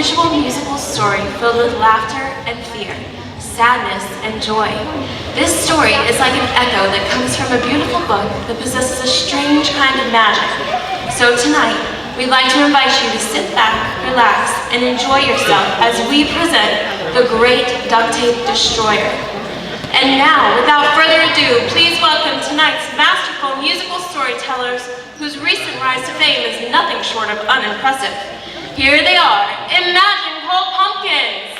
unusual musical story filled with laughter and fear, sadness and joy. This story is like an echo that comes from a beautiful book that possesses a strange kind of magic. So tonight, we'd like to invite you to sit back, relax, and enjoy yourself as we present the Great Duct Tape Destroyer. And now, without further ado, please welcome tonight's masterful musical storytellers whose recent rise to fame is nothing short of unimpressive. Here they are, Imagine Cold Pumpkins!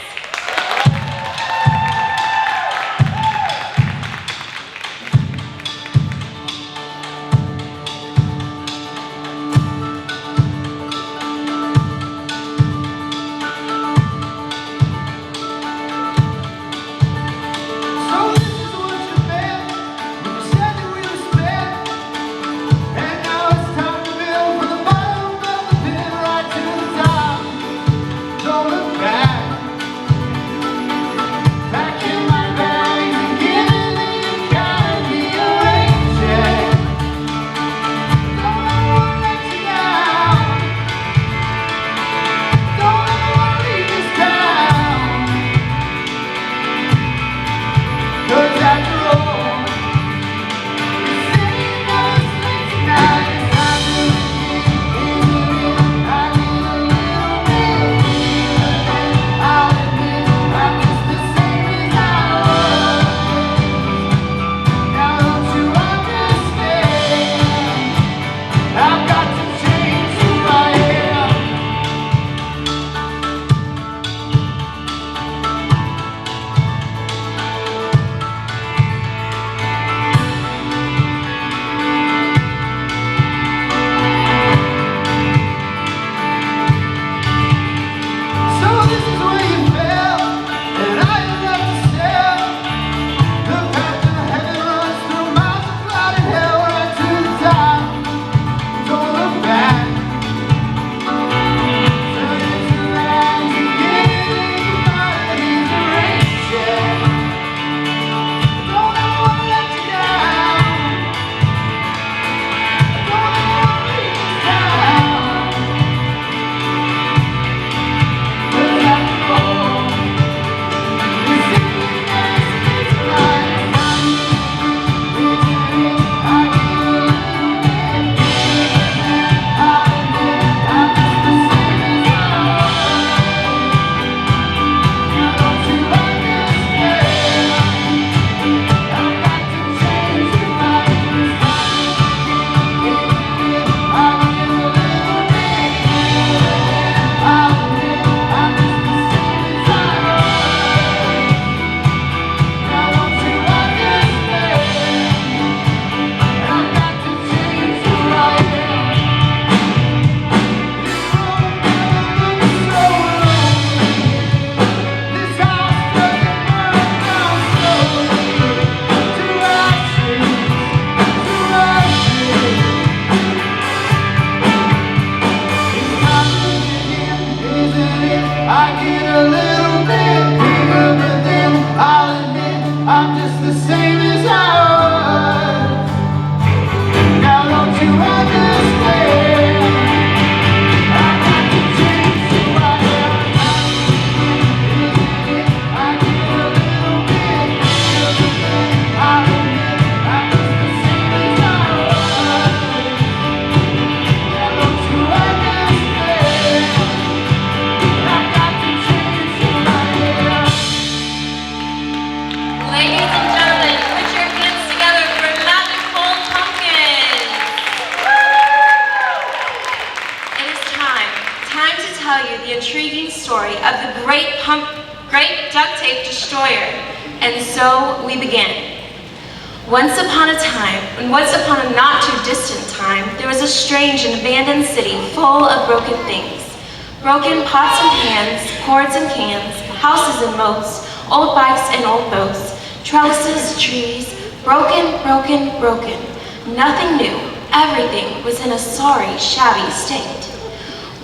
The intriguing story of the Great Duct Tape Destroyer. And so we begin. Once upon a not too distant time, there was a strange and abandoned city full of broken things. Broken pots and pans, cords and cans, houses and moats, old bikes and old boats, trellises, trees, broken. Nothing new. Everything was in a sorry, shabby state.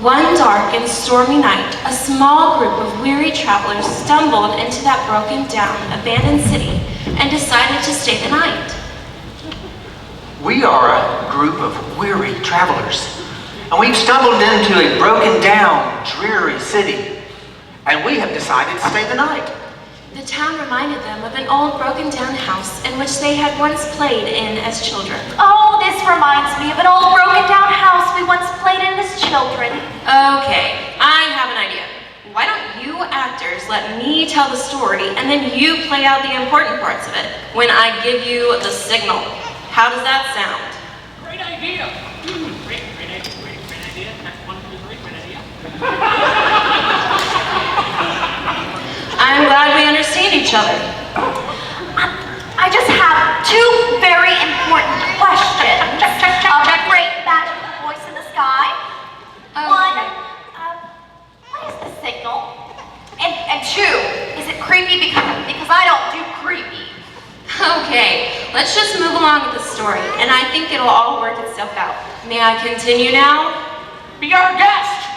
One dark and stormy night, a small group of weary travelers stumbled into that broken down, abandoned city and decided to stay the night. We are a group of weary travelers, and we've stumbled into a broken down, dreary city. and we have decided to stay the night. The town reminded them of an old broken down house in which they had once played in as children. Oh, this reminds me of an old broken down house we once played in as children. Okay, I have an idea. Why don't you actors let me tell the story and then you play out the important parts of it when I give you the signal? How does that sound? Great idea. Great idea. Next 1, 2, 3, great idea. I'm glad we understand each other. I just have 2 very important questions. Great magical voice in the sky. One, what is the signal? And 2, is it creepy because I don't do creepy? Okay, let's just move along with the story, and I think it'll all work itself out. May I continue now? Be our guest.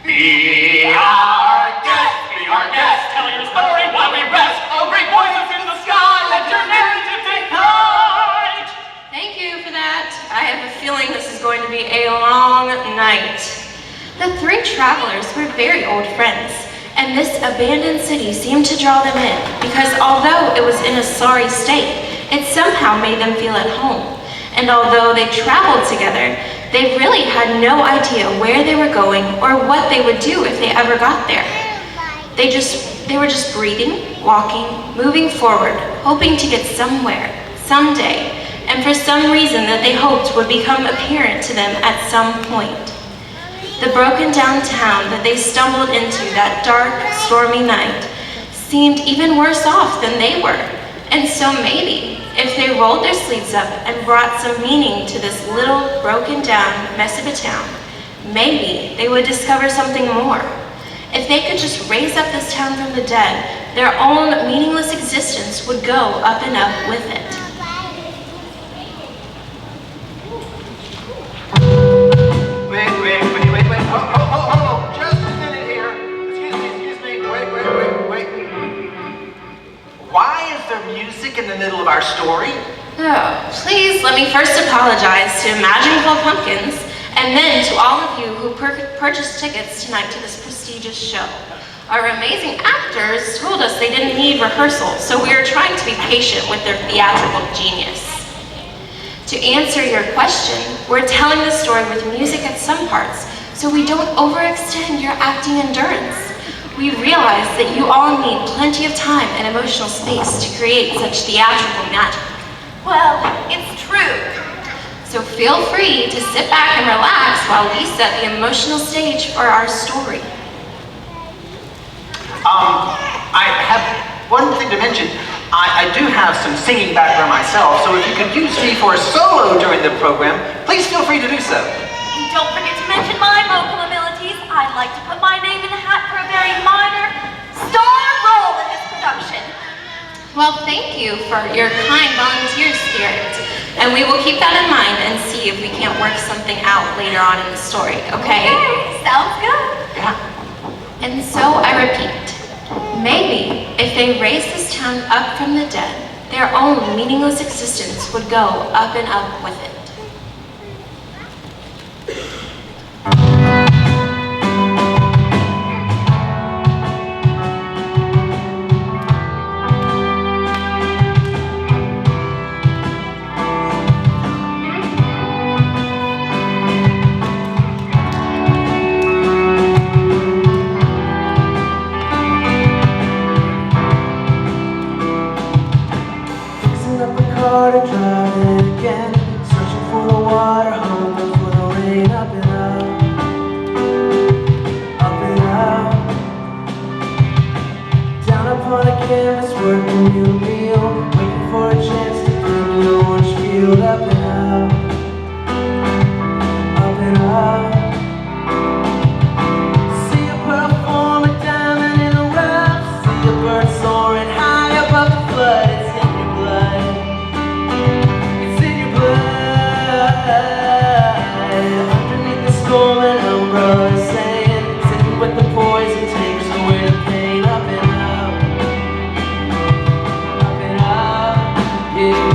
Be our guest. Be our guest. Tell your story while we rest. Oh, great voices in the sky, let your narrative take flight. Thank you for that. I have a feeling this is going to be a long night. The 3 travelers were very old friends, and this abandoned city seemed to draw them in because although it was in a sorry state, it somehow made them feel at home. And although they traveled together, they really had no idea where they were going or what they would do if they ever got there. They were just breathing, walking, moving forward, hoping to get somewhere, someday, and for some reason that they hoped would become apparent to them at some point. The broken down town that they stumbled into that dark, stormy night seemed even worse off than they were. And so maybe, if they rolled their sleeves up and brought some meaning to this little, broken down mess of a town, maybe they would discover something more. If they could just raise up this town from the dead, their own meaningless existence would go up and up with it. Wait. Oh, just a minute here. Excuse me. Wait. Why is there music in the middle of our story? Oh, please let me first apologize to Imaginable Pumpkins and then to all of you who purchased tickets tonight to this prestigious show. Our amazing actors told us they didn't need rehearsal, so we are trying to be patient with their theatrical genius. To answer your question, we're telling the story with music at some parts, so we don't overextend your acting endurance. We realize that you all need plenty of time and emotional space to create such theatrical magic. Well, it's true. So feel free to sit back and relax while we set the emotional stage for our story. I have one thing to mention. I do have some singing background myself, so if you could use me for a solo during the program, please feel free to do so. And don't forget to mention my vocal abilities. I'd like to put my name in the hat for a very minor star role in this production. Well, thank you for your kind volunteer spirit. And we will keep that in mind and see if we can't work something out later on in the story, okay? Okay, sounds good. Yeah. And so I repeat, maybe if they raised this town up from the dead, their own meaningless existence would go up and up with it. To drive it again, searching for the water, hoping for the rain. Up and up, up and up. Down upon a canvas, working new meal, waiting for a chance to pick your orange field. Up and up, up and up. See a pearl form a diamond in the rough. See a bird soaring high above the flood. It's in your blood. Underneath the storm and umbrella saying, sitting with the poison takes away the pain. Up and up, up and up, yeah.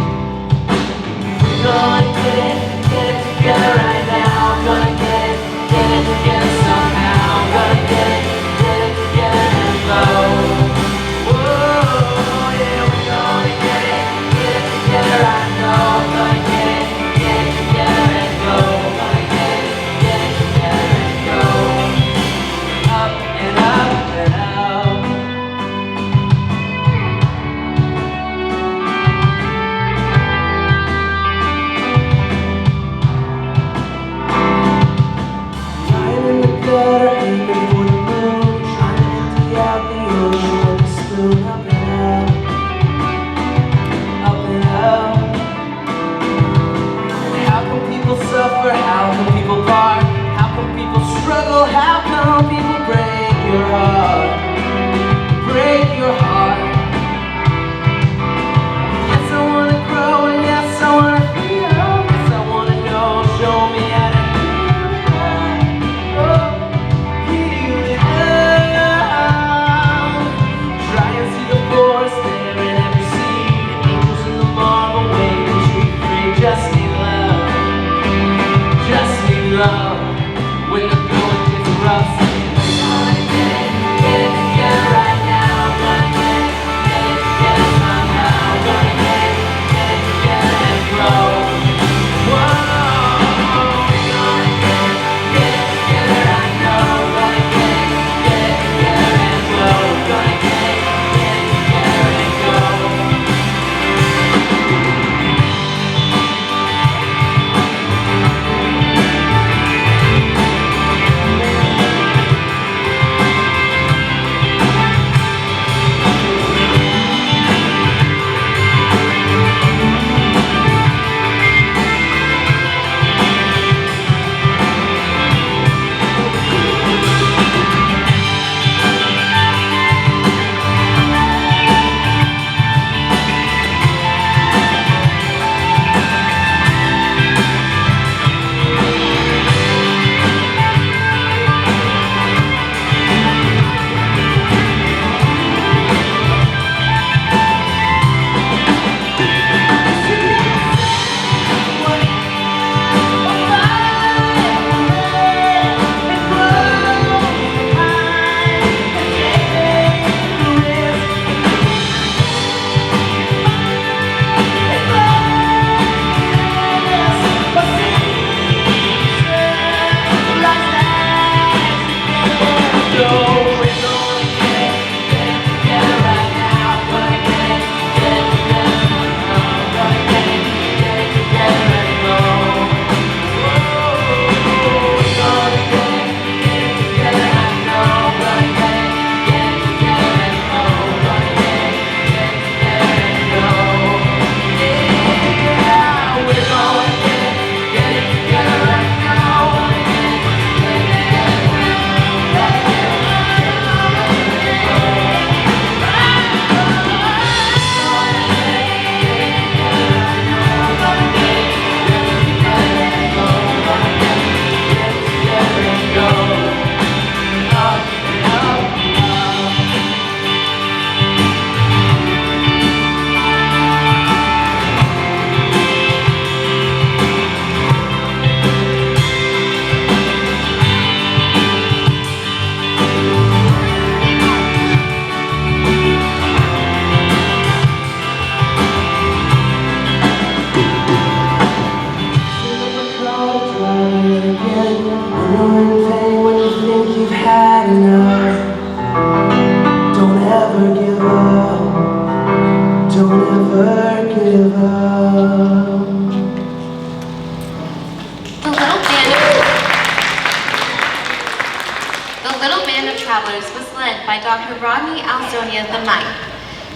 Alzonia the Ninth.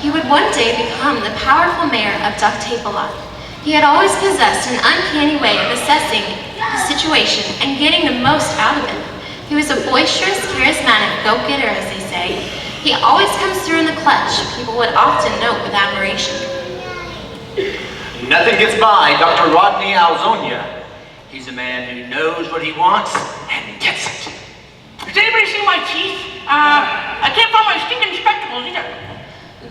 He would one day become the powerful mayor of Duct. He had always possessed an uncanny way of assessing the situation and getting the most out of it. He was a boisterous, charismatic go-getter, as they say. He always comes through in the clutch, people would often note with admiration. Nothing gets by Dr. Rodney Alzonia. He's a man who knows what he wants and gets it. Does anybody see my teeth? I can't find my stinking spectacles either.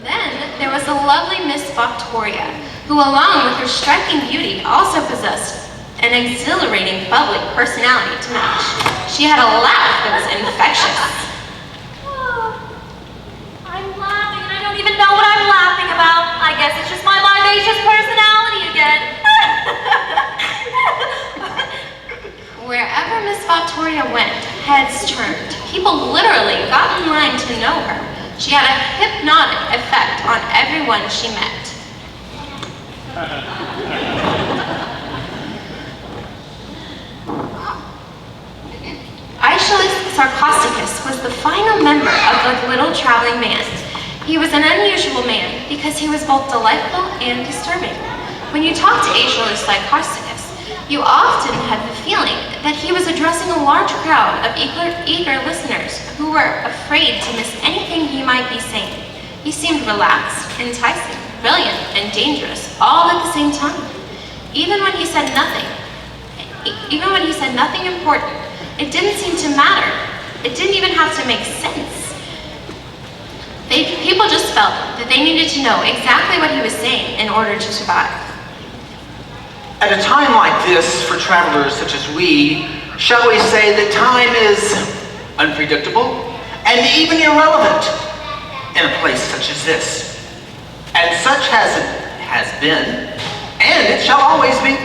Then there was the lovely Miss Victoria, who along with her striking beauty also possessed an exhilarating, bubbly personality to match. She had a laugh that was infectious. Oh, I'm laughing and I don't even know what I'm laughing about. I guess it's just my vivacious personality again. Wherever Miss Victoria went, heads turned. People literally got in line to know her. She had a hypnotic effect on everyone she met. Aeschylus Sarcosticus was the final member of the little traveling band. He was an unusual man because he was both delightful and disturbing. When you talked to Aeschylus Sarcosticus, you often had the feeling that he was addressing a large crowd of eager listeners who were afraid to miss anything he might be saying. He seemed relaxed, enticing, brilliant, and dangerous, all at the same time. Even when he said nothing important, it didn't seem to matter. It didn't even have to make sense. People just felt that they needed to know exactly what he was saying in order to survive. At a time like this, for travelers such as we, shall we say that time is unpredictable and even irrelevant in a place such as this. And such has been, and it shall always be.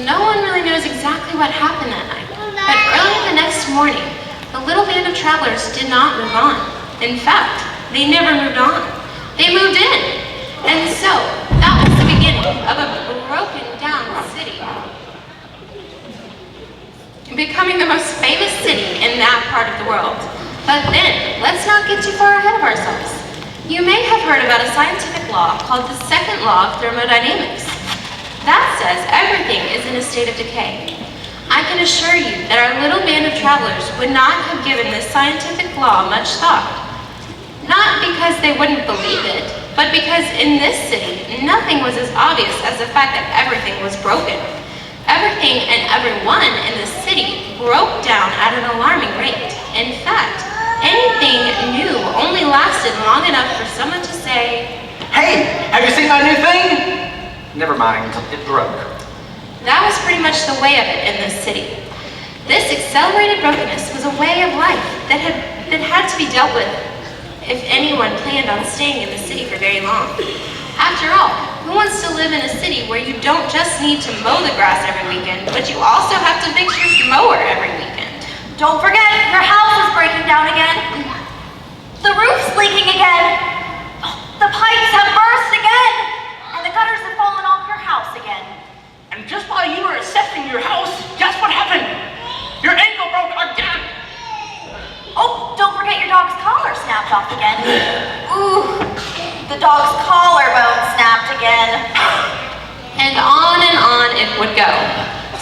No one really knows exactly what happened that night, but early the next morning, the little band of travelers did not move on. In fact, they never moved on. They moved in. And so, that was the beginning of a broken down city, becoming the most famous city in that part of the world. But then, let's not get too far ahead of ourselves. You may have heard about a scientific law called the second law of thermodynamics. That says everything is in a state of decay. I can assure you that our little band of travelers would not have given this scientific law much thought. Not because they wouldn't believe it, but because in this city, nothing was as obvious as the fact that everything was broken. Everything and everyone in the city broke down at an alarming rate. In fact, anything new only lasted long enough for someone to say, Hey, have you seen my new thing? Never mind, it broke. That was pretty much the way of it in this city. This accelerated brokenness was a way of life that had to be dealt with if anyone planned on staying in the city for very long. After all, who wants to live in a city where you don't just need to mow the grass every weekend, but you also have to fix your mower every weekend? Don't forget, your house is breaking down again. The roof's leaking again. The pipes have burst again. And the gutters have fallen off your house again. And just while you were assessing your house, guess what happened? Your ankle broke again. Oh, don't forget your dog's collar snapped off again. Ooh, the dog's collarbone snapped again. And on it would go.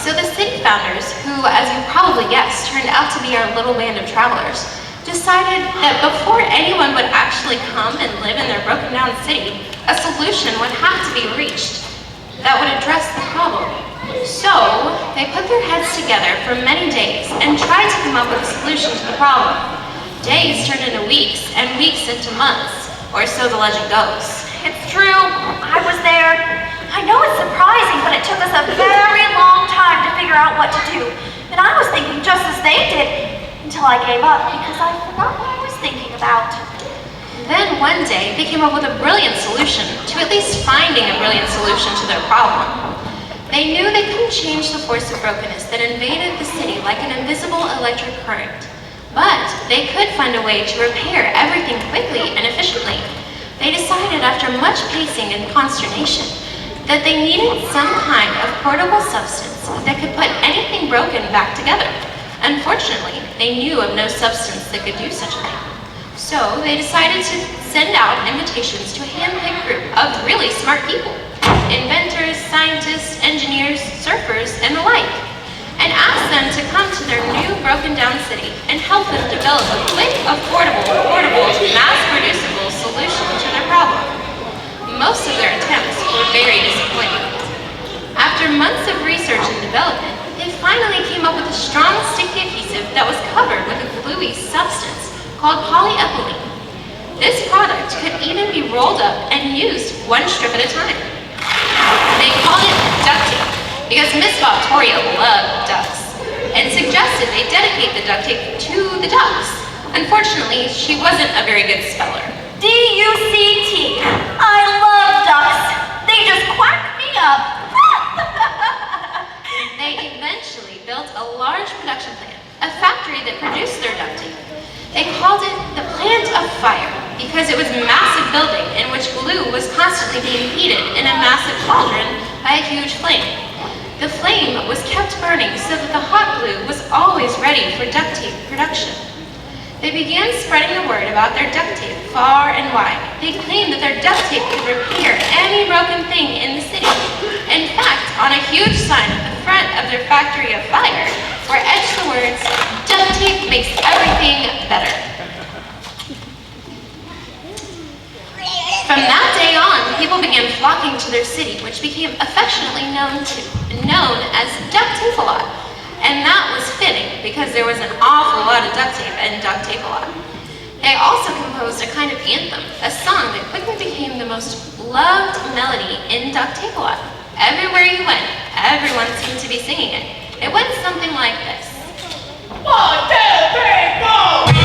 So the city founders, who, as you probably guessed, turned out to be our little band of travelers, decided that before anyone would actually come and live in their broken down city, a solution would have to be reached that would address the problem. So, they put their heads together for many days and tried to come up with a solution to the problem. Days turned into weeks, and weeks into months, or so the legend goes. It's true, I was there. I know it's surprising, but it took us a very long time to figure out what to do. And I was thinking just as they did, until I gave up because I forgot what I was thinking about. Then one day, they came up with a brilliant solution, to at least finding a brilliant solution to their problem. They knew they couldn't change the force of brokenness that invaded the city like an invisible electric current. But they could find a way to repair everything quickly and efficiently. They decided after much pacing and consternation that they needed some kind of portable substance that could put anything broken back together. Unfortunately, they knew of no substance that could do such a thing. So they decided to send out invitations to a hand-picked group of really smart people, inventors, scientists, engineers, surfers, and the like, and asked them to come to their new broken-down city and help them develop a quick, affordable, portable, mass-producible solution to their problem. Most of their attempts were very disappointing. After months of research and development, they finally came up with a strong, sticky adhesive that was covered with a gluey substance called polyethylene. This product could even be rolled up and used one strip at a time. They called it duct tape because Miss Victoria loved ducks and suggested they dedicate the duct tape to the ducks. Unfortunately, she wasn't a very good speller. D-U-C-T. I love ducks. They just quack me up. They eventually built a large production plant, a factory that produced their duct tape. They called it the Plant of Fire because it was a massive building in which glue was constantly being heated in a massive cauldron by a huge flame. The flame was kept burning so that the hot glue was always ready for duct tape production. They began spreading the word about their duct tape far and wide. They claimed that their duct tape could repair any broken thing in the city. In fact, on a huge sign at the front of their factory of fire were etched the words, "Duct tape makes everything better." From that day on, people began flocking to their city, which became affectionately known as Duct Tape-A-Lot. And that was fitting because there was an awful lot of duct tape and Duct Tape-A-Lot. They also composed a kind of anthem, a song that quickly became the most loved melody in Duct Tape-A-Lot. Everywhere you went, everyone seemed to be singing it. It went something like this. 1, 2, 3, go!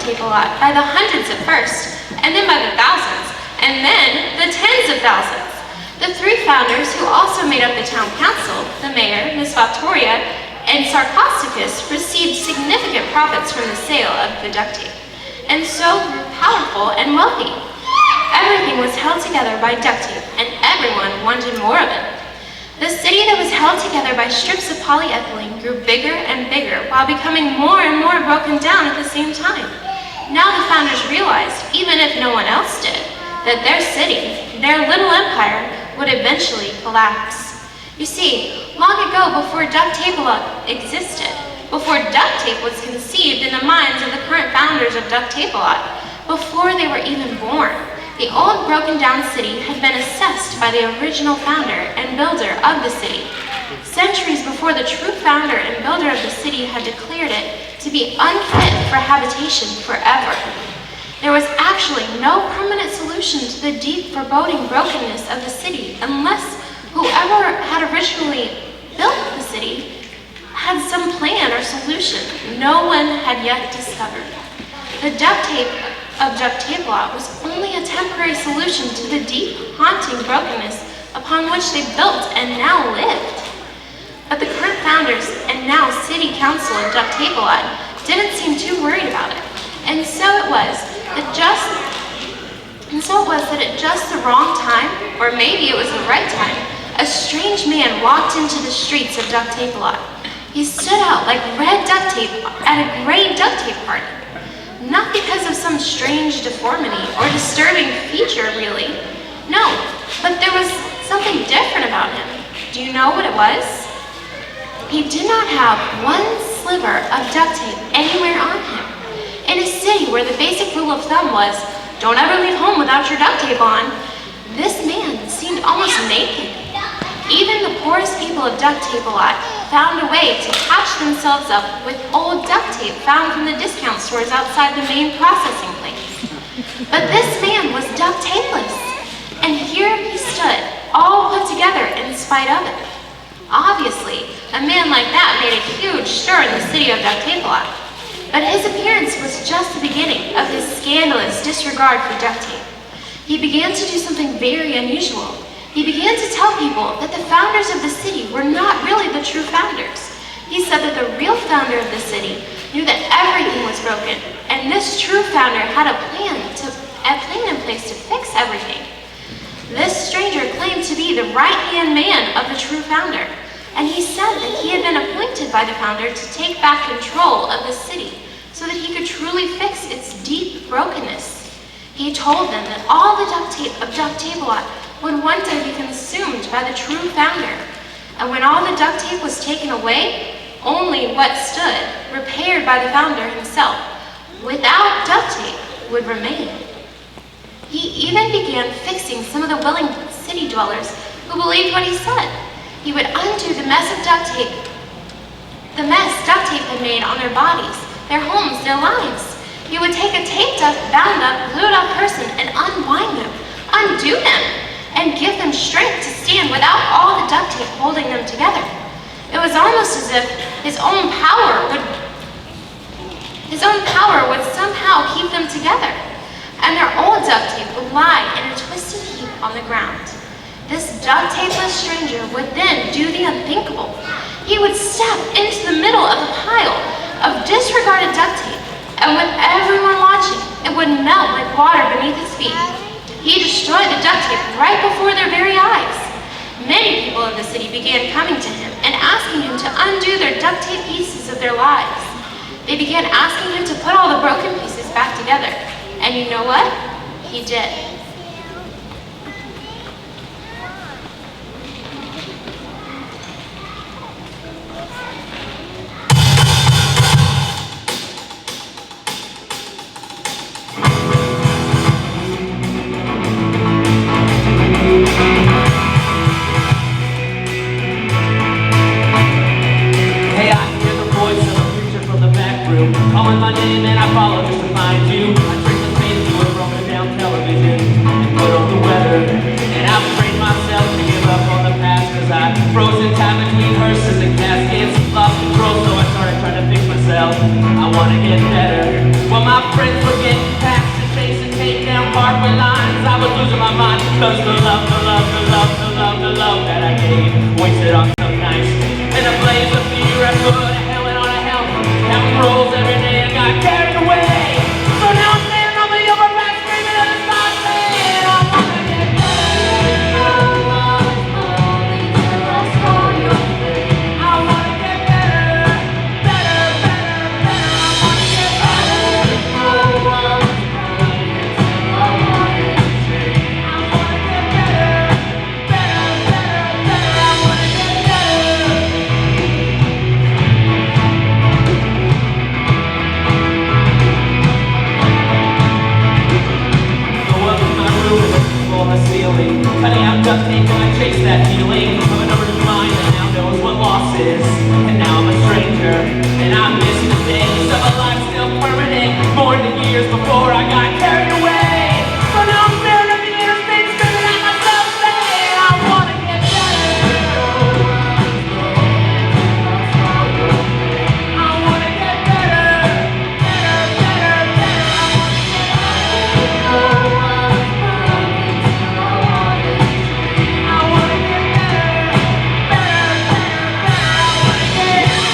Tape-A-Lot by the hundreds at first, and then by the thousands, and then the tens of thousands. The three founders, who also made up the town council, the mayor, Miss Victoria, and Sarcosticus, received significant profits from the sale of the duct tape, and so grew powerful and wealthy. Everything was held together by duct tape, and everyone wanted more of it. The city that was held together by strips of polyethylene grew bigger and bigger while becoming more and more broken down at the same time. Now the founders realized, even if no one else did, that their city, their little empire, would eventually collapse. You see, long ago, before duct tape existed, before duct tape was conceived in the minds of the current founders of Duct Tape before they were even born, the old broken down city had been assessed by the original founder and builder of the city. Centuries before the true founder and builder of the city had declared it to be unfit for habitation forever. There was actually no permanent solution to the deep foreboding brokenness of the city unless whoever had originally built the city had some plan or solution no one had yet discovered. The duct tape of Duct Tape was only a temporary solution to the deep, haunting brokenness upon which they built and now lived. But the current founders and now city council of Duct Tape didn't seem too worried about it. And so it was that at just the wrong time, or maybe it was the right time, a strange man walked into the streets of Duct Tape He stood out like red duct tape at a gray duct tape party. Not because of some strange deformity or disturbing feature, really. No, but there was something different about him. Do you know what it was? He did not have one sliver of duct tape anywhere on him. In a city where the basic rule of thumb was, don't ever leave home without your duct tape on, this man seemed almost naked. Even the poorest people of Duct Tape found a way to patch themselves up with old duct tape found from the discount stores outside the main processing place. But this man was duct tapeless, and here he stood, all put together in spite of it. Obviously, a man like that made a huge stir in the city of Duct Tape but his appearance was just the beginning of his scandalous disregard for duct tape. He began to do something very unusual. He began to tell people that the founders of the city were not really the true founders. He said that the real founder of the city knew that everything was broken, and this true founder had a plan in place to fix everything. This stranger claimed to be the right-hand man of the true founder, and he said that he had been appointed by the founder to take back control of the city so that he could truly fix its deep brokenness. He told them that all the duct tape of Duct Tape would one day be consumed by the true founder. And when all the duct tape was taken away, only what stood, repaired by the founder himself, without duct tape, would remain. He even began fixing some of the willing city dwellers who believed what he said. He would undo the mess duct tape had made on their bodies, their homes, their lives. He would take a taped up, bound up, glued up person and unwind them, undo them, and give them strength to stand without all the duct tape holding them together. It was almost as if his own power would somehow keep them together, and their old duct tape would lie in a twisted heap on the ground. This duct tapeless stranger would then do the unthinkable. He would step into the middle of a pile of disregarded duct tape, and with everyone watching, it would melt like water beneath his feet. He destroyed the duct tape right before their very eyes. Many people of the city began coming to him and asking him to undo their duct tape pieces of their lives. They began asking him to put all the broken pieces back together. And you know what? He did. Calling my name and I follow just to find you. I trick the face to a broken down television and put on the weather. And I've trained myself to give up on the past, cause I froze in time between hearses and caskets. Lost control, so I started trying to fix myself. I wanna get better. Well, my friends were getting past and chasing tape down Parkway lines. I was losing my mind, cause the love and now I'm a stranger. And I miss the days of a life still permanent, more than years before I got carried away. So now I'm staring at the interstate, screaming at myself, saying I wanna get better. I wanna get better, better, better, better. I wanna get better. I wanna get better, better, better, better.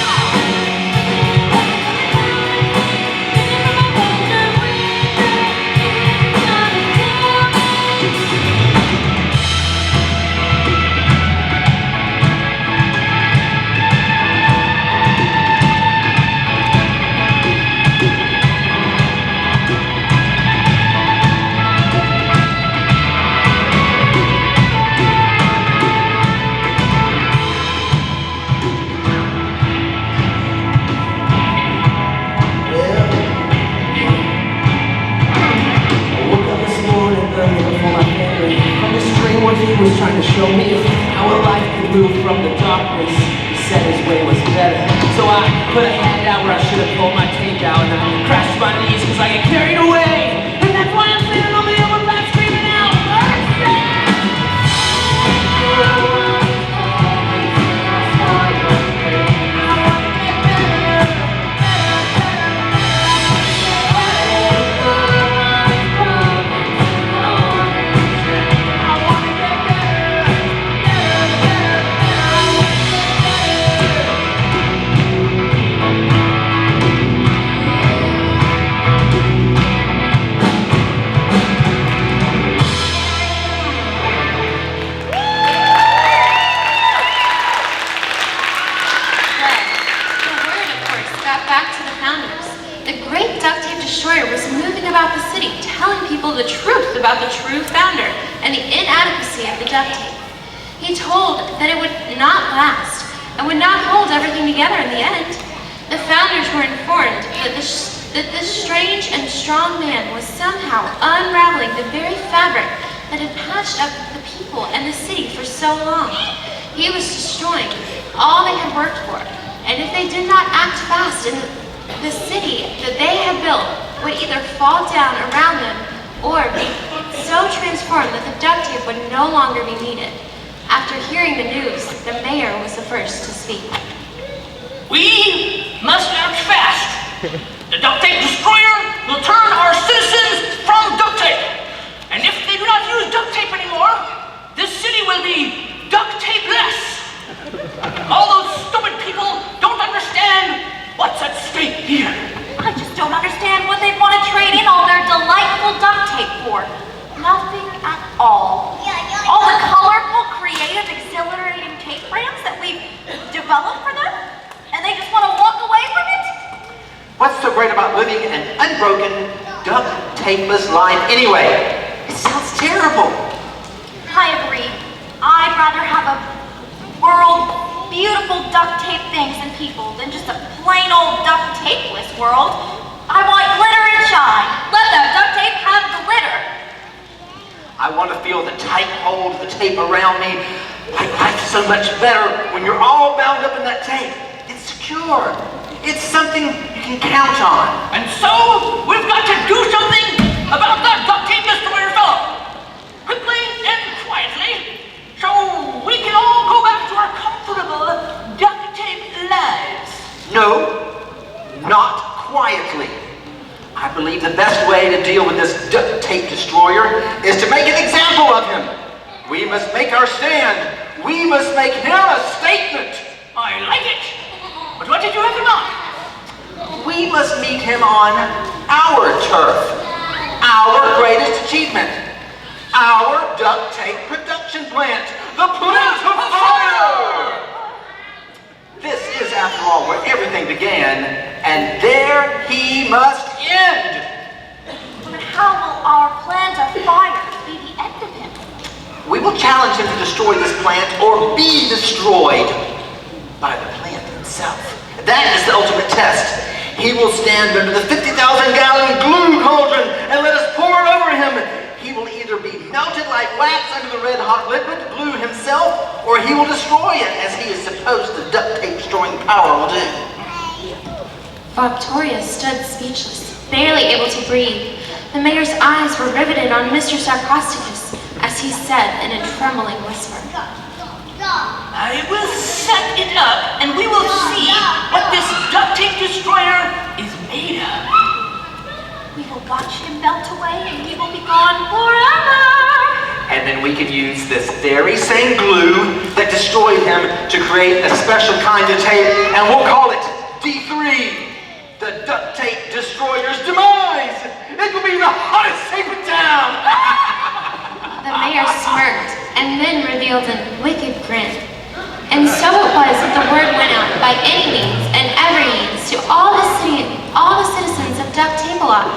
I wanna get I woke up this morning early before my family, from this dream where he was trying to show me how a life could move from the darkness. He said his way was better. So I put a hand out where I should have pulled my tape out, and I crashed to my knees because I get carried away. And that's why I'm standing on the overpass screaming out, mercy! The word, of course, got back to the founders. The great duct tape destroyer was moving about the city, telling people the truth about the true founder and the inadequacy of the duct tape. He told that it would not last and would not hold everything together in the end. The founders were informed that this strange and strong man was somehow unraveling the very fabric that had patched up the people and the city for so long. He was destroying all they had worked for, and if they did not act fast, the city that they had built would either fall down around them or be so transformed that the duct tape would no longer be needed. After hearing the news, the mayor was the first to speak. We must act fast. The duct tape destroyer will turn our citizens from duct tape. And if they do not use duct tape anymore, this city will be duct tape-less. All those stupid people don't understand what's at stake here. I just don't understand what they'd want to trade in all their delightful duct tape for. Nothing at all. All the colorful, creative, exhilarating tape brands that we've developed for them, and they just want to walk away from it? What's so great about living an unbroken, duct tapeless life anyway? It sounds terrible. I agree. I'd rather have a world beautiful duct tape things and people than just a plain old duct tapeless world. I want glitter and shine. Let that duct tape have glitter. I want to feel the tight hold of the tape around me. Like life's so much better when you're all bound up in that tape. It's secure. It's something you can count on. And so, we've got to do something about that duct tape destroyer fellow. Quickly and quietly, so we can all go back to our comfortable duct tape lives. No, not quietly. I believe the best way to deal with this duct tape destroyer is to make an example of him. We must make our stand. We must make him a statement. I like it. But what did you have in mind? We must meet him on our turf. Our greatest achievement. Our duct tape production plant. The plant of fire! This is, after all, where everything began, and there he must end. But how will our plant of fire be the end of him? We will challenge him to destroy this plant or be destroyed by the plant itself. That is the ultimate test. He will stand under the 50,000-gallon glue cauldron and let us pour it over him. He will either be melted like wax under the red-hot liquid, glue himself, or he will destroy it as he is supposed the duct tape destroying power will do. Victoria stood speechless, barely able to breathe. The mayor's eyes were riveted on Mr. Sarcosticus as he said in a trembling whisper, I will set it up and we will see what this duct tape destroyer is made of. We will watch him melt away and he will be gone forever. And then we can use this very same glue that destroyed him to create a special kind of tape, and we'll call it D3, the duct tape destroyer's demise. It will be the hottest tape in town. The mayor smirked and then revealed a wicked grin. And so it was that the word went out by any means and every means to all the citizens of Duct Tablelock.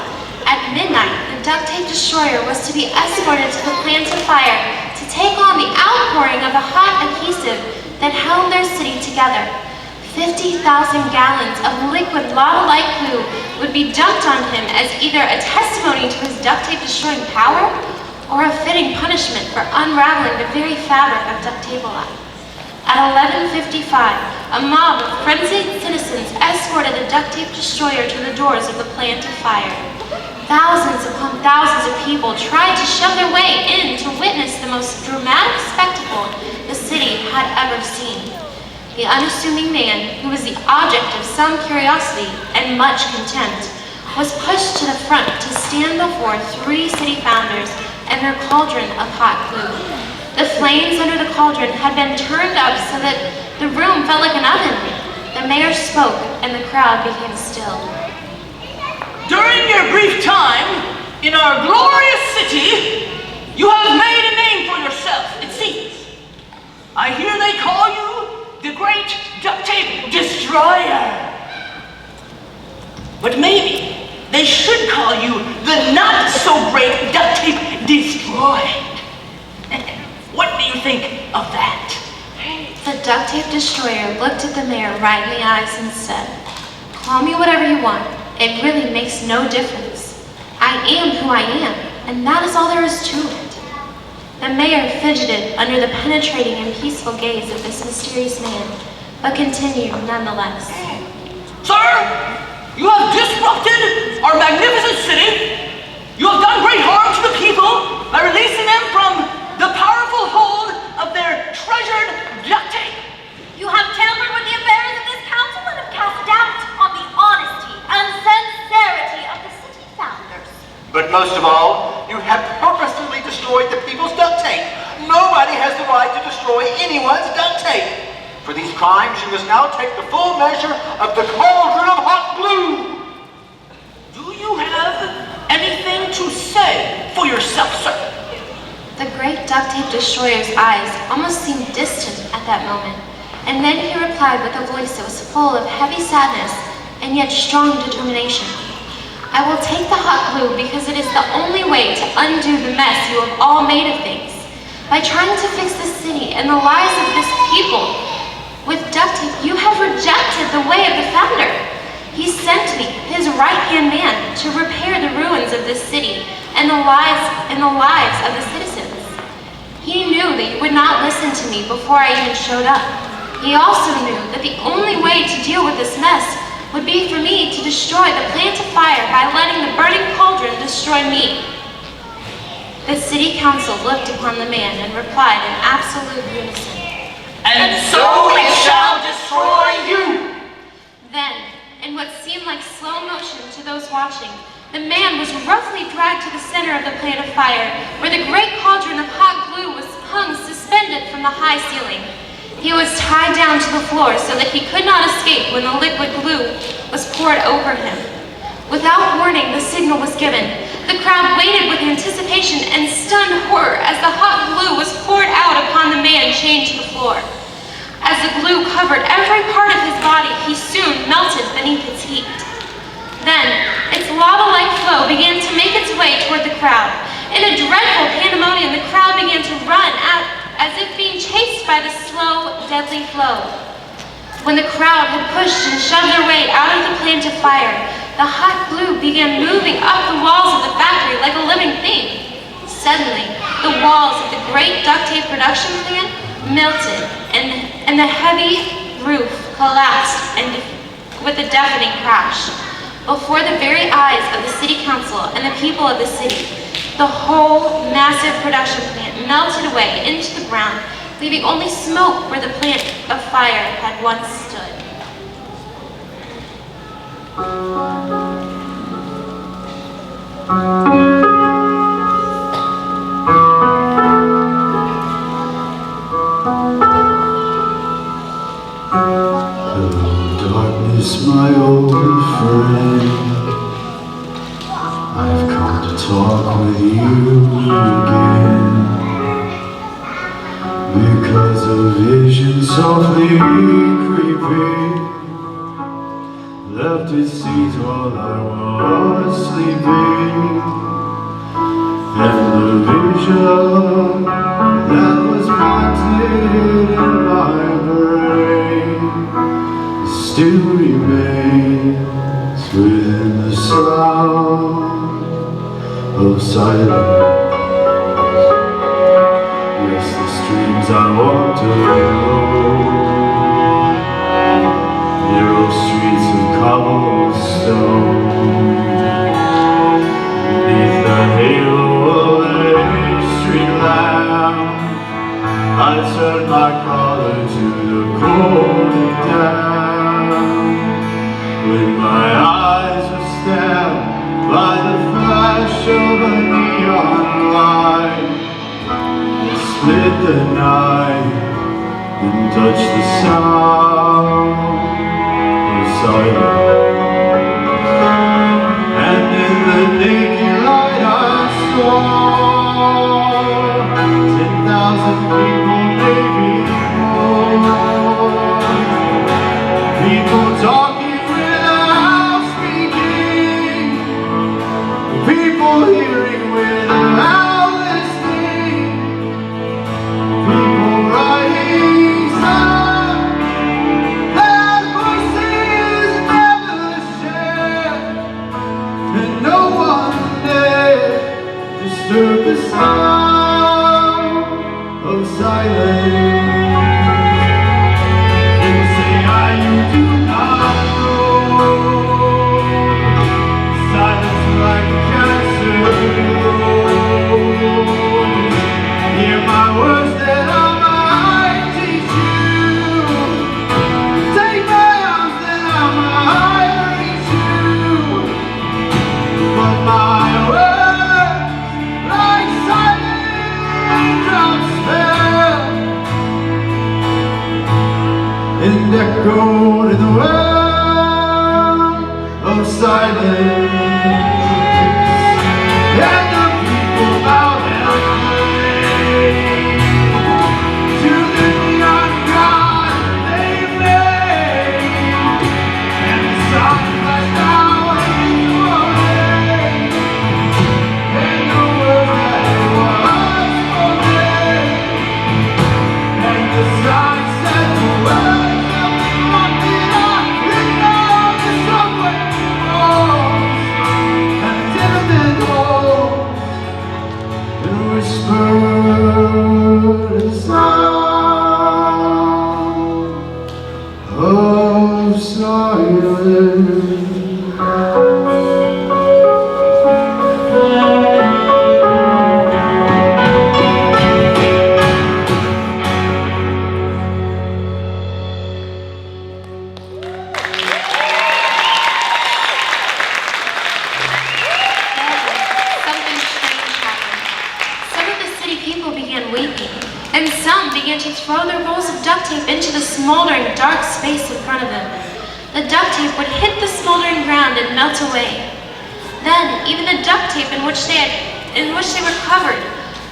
At midnight, the duct tape destroyer was to be escorted to the plant of fire to take on the outpouring of the hot adhesive that held their city together. 50,000 gallons of liquid lava-like glue would be dumped on him as either a testimony to his duct tape destroying power or a fitting punishment for unraveling the very fabric of Duct Tablelock. At 11:55, a mob of frenzied citizens escorted the duct tape destroyer to the doors of the plant of fire. Thousands upon thousands of people tried to shove their way in to witness the most dramatic spectacle the city had ever seen. The unassuming man, who was the object of some curiosity and much contempt, was pushed to the front to stand before 3 city founders and their cauldron of hot glue. The flames under the cauldron had been turned up so that the room felt like an oven. The mayor spoke and the crowd became still. During your brief time in our glorious city, you have made a name for yourself, it seems. I hear they call you the Great Duct Tape Destroyer. But maybe they should call you the Not-So-Great Duct Tape Destroyer. What do you think of that? The duct tape destroyer looked at the mayor right in the eyes and said, "Call me whatever you want. It really makes no difference. I am who I am, and that is all there is to it." The mayor fidgeted under the penetrating and peaceful gaze of this mysterious man, but continued nonetheless. Sir, you have disrupted our magnificent city. You have done great harm to the people by releasing them from the powerful hold of their treasured duct tape. You have tampered with the affairs of this council and have cast doubt on the honesty and sincerity of the city founders. But most of all, you have purposefully destroyed the people's duct tape. Nobody has the right to destroy anyone's duct tape. For these crimes, you must now take the full measure of the cauldron of hot glue. Do you have anything to say for yourself, sir? The great duct tape destroyer's eyes almost seemed distant at that moment, and then he replied with a voice that was full of heavy sadness and yet strong determination. "I will take the hot glue because it is the only way to undo the mess you have all made of things. By trying to fix the city and the lives of this people with duct tape, you have rejected the way of the founder. He sent me, his right-hand man, to repair the ruins of this city and the lives of the citizens. He knew that you would not listen to me before I even showed up. He also knew that the only way to deal with this mess would be for me to destroy the plant of fire by letting the burning cauldron destroy me." The city council looked upon the man and replied in absolute unison, And so it shall destroy you. Then, in what seemed like slow motion to those watching, the man was roughly dragged to the center of the plant of fire, where the great cauldron of hot glue was hung suspended from the high ceiling. He was tied down to the floor so that he could not escape when the liquid glue was poured over him. Without warning, the signal was given. The crowd waited with anticipation and stunned horror as the hot glue was poured out upon the man chained to the floor. As the glue covered every part of his body, he soon melted beneath its heat. Then, its lava-like flow began to make its way toward the crowd. In a dreadful pandemonium, the crowd began to run out as if being chased by the slow, deadly flow. When the crowd had pushed and shoved their way out of the plant of fire, the hot glue began moving up the walls of the factory like a living thing. Suddenly, the walls of the great duct tape production plant melted, and the heavy roof collapsed with a deafening crash. Before the very eyes of the city council and the people of the city, the whole massive production plant melted away into the ground, leaving only smoke where the plant of fire had once stood. My old friend, I've come to talk with you again, because a vision softly creeping left its seeds while I was sleeping, and the vision that was planted in my brain still remains within the sound of silence. Restless streams I walked alone, narrow streets of cobblestone, beneath the halo of a street lamp, I turned my collar to the cold and damp. When my eyes were stabbed by the flash of a neon light, it split the night and touched the sound of silence. And in the naked light I saw 10,000 people, maybe more. People talking, people hearing without listening, people writing songs that voices never shared, and no one dared disturb the sound of silence. People say, you do not know. Silence like cancer grows. Hear my words that I might teach you. Take my arms that I might reach you. But my words, like silent drops, fell and echoed in the world of silence. And the people bowed their praise to the neon god they made, and the sun flashed out into a ray, and the words that was spoken, and the sun said the words of the rocket I lit on the subway walls, and the tenement halls, and whispered the sound of silence. Something strange happened. Some of the city people began weeping, and some began to throw their rolls of duct tape into the smoldering dark space in front of them. The duct tape would hit the smoldering ground and melt away. Then, even the duct tape in which they were covered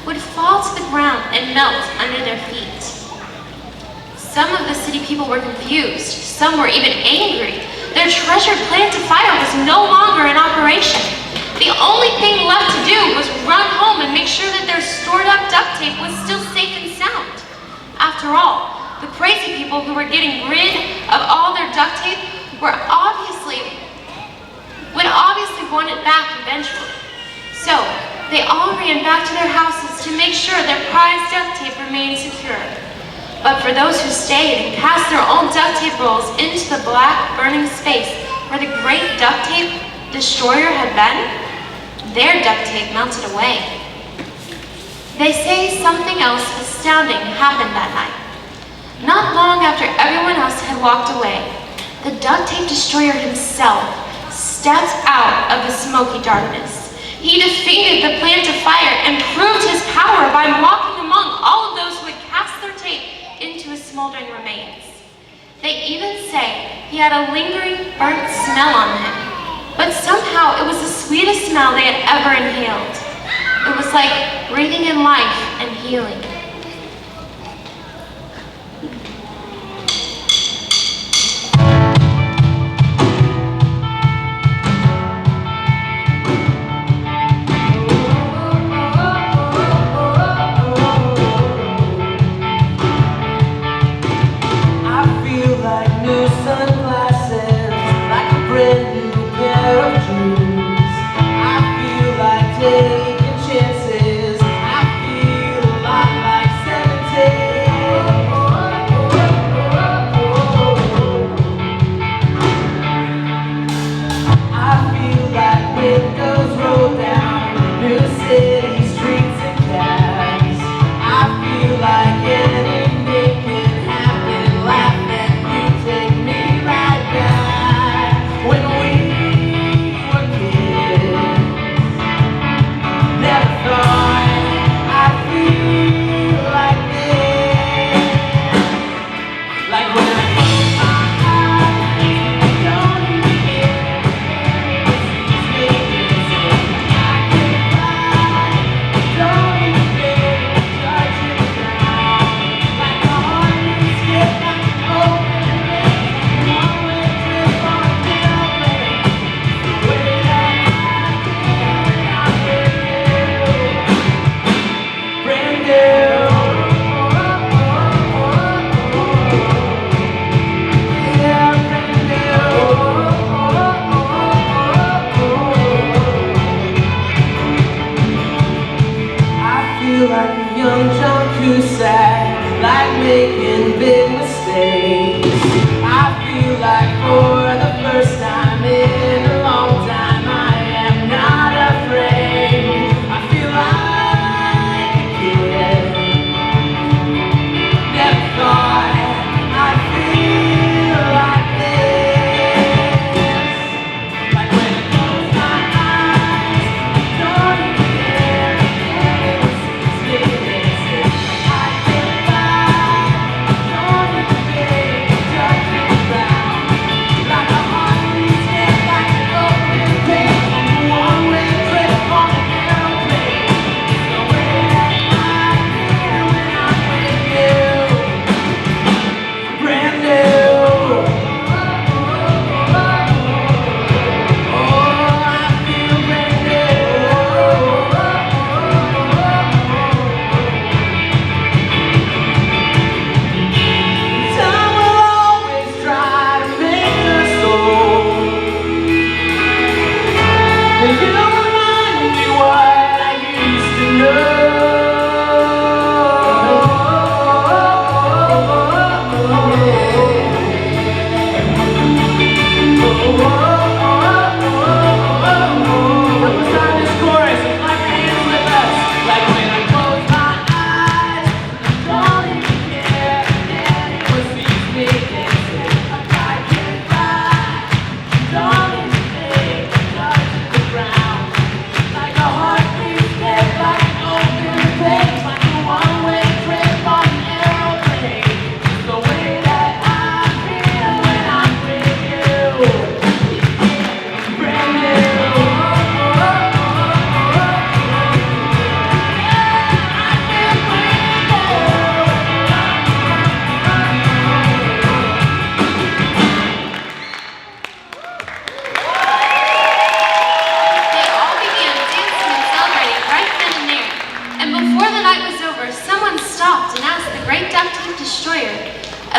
would fall to the ground and melt under their feet. Some of the city people were confused. Some were even angry. Their treasured plant of fire was no longer in operation. The only thing left to do was run home and make sure that their stored up duct tape was still safe and sound. After all, the crazy people who were getting rid of all their duct tape would obviously want it back eventually. So they all ran back to their houses to make sure their prized duct tape remained secure. But for those who stayed and cast their old duct tape rolls into the black, burning space where the great duct tape destroyer had been, their duct tape melted away. They say something else astounding happened that night. Not long after everyone else had walked away, the duct tape destroyer himself stepped out of the smoky darkness. He defeated the plant of fire and proved his power by walking among all of those who had cast their tape into his smoldering remains. They even say he had a lingering burnt smell on him, but somehow it was the sweetest smell they had ever inhaled. It was like breathing in life and healing.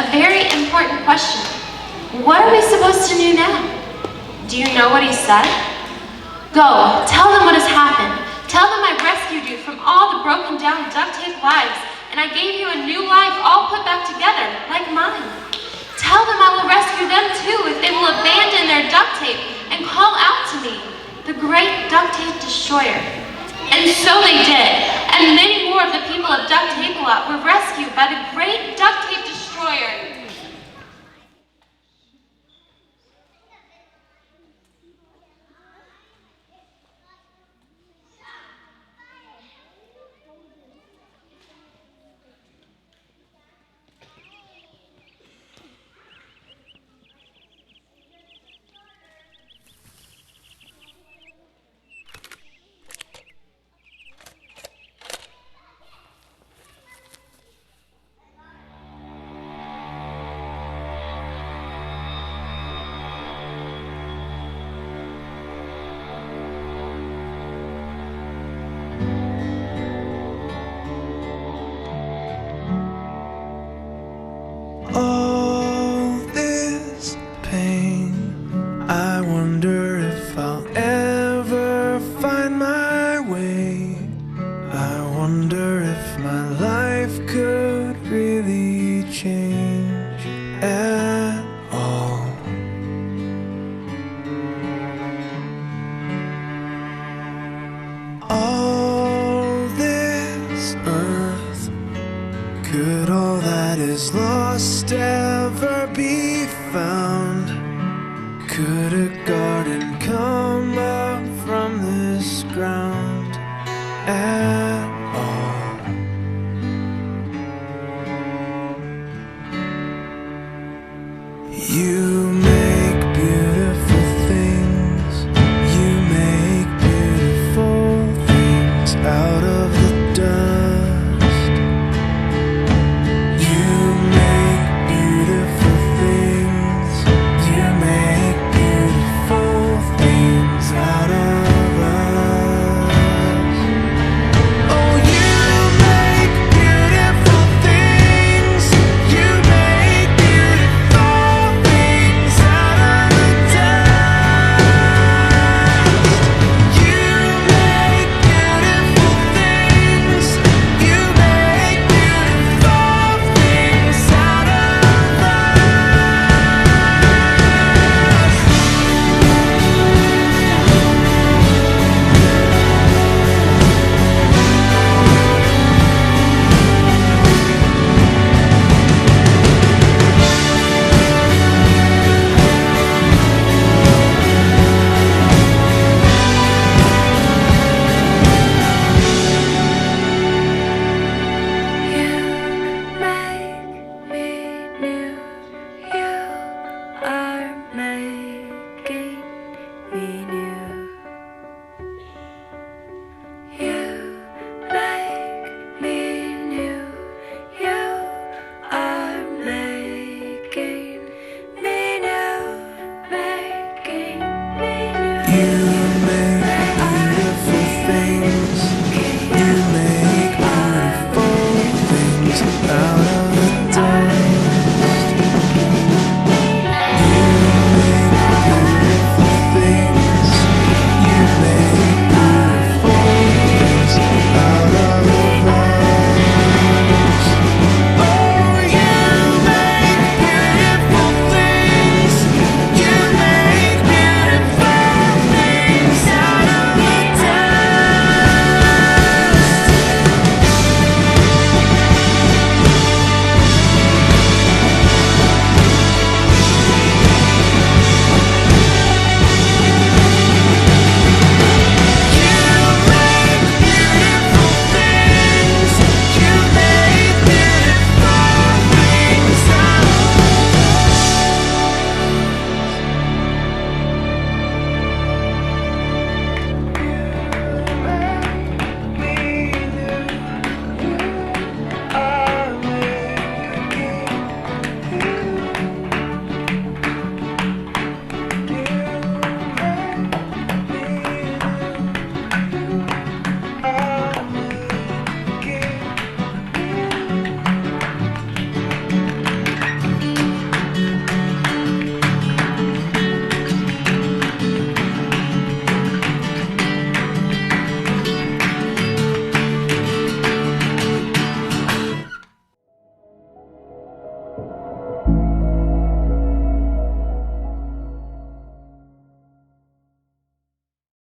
a very important question. What are we supposed to do now? Do you know what he said? Go, tell them what has happened. Tell them I rescued you from all the broken down duct tape lives and I gave you a new life all put back together, like mine. Tell them I will rescue them too if they will abandon their duct tape and call out to me, the great duct tape destroyer. And so they did, and many more of the people of Duct Tape Lot were rescued by the great duct tape destroyer. All this pain, I wonder if I'll ever find my way. I wonder if my life could really change at all. All this earth, could all that is lost ever be found? Could a garden come up from this ground at all? You make beautiful things, you make beautiful things out of the dust. You make beautiful things, you make beautiful things out of us. Oh, you make beautiful things, you make beautiful things out of the dust. You make beautiful things, you make beautiful things out of you make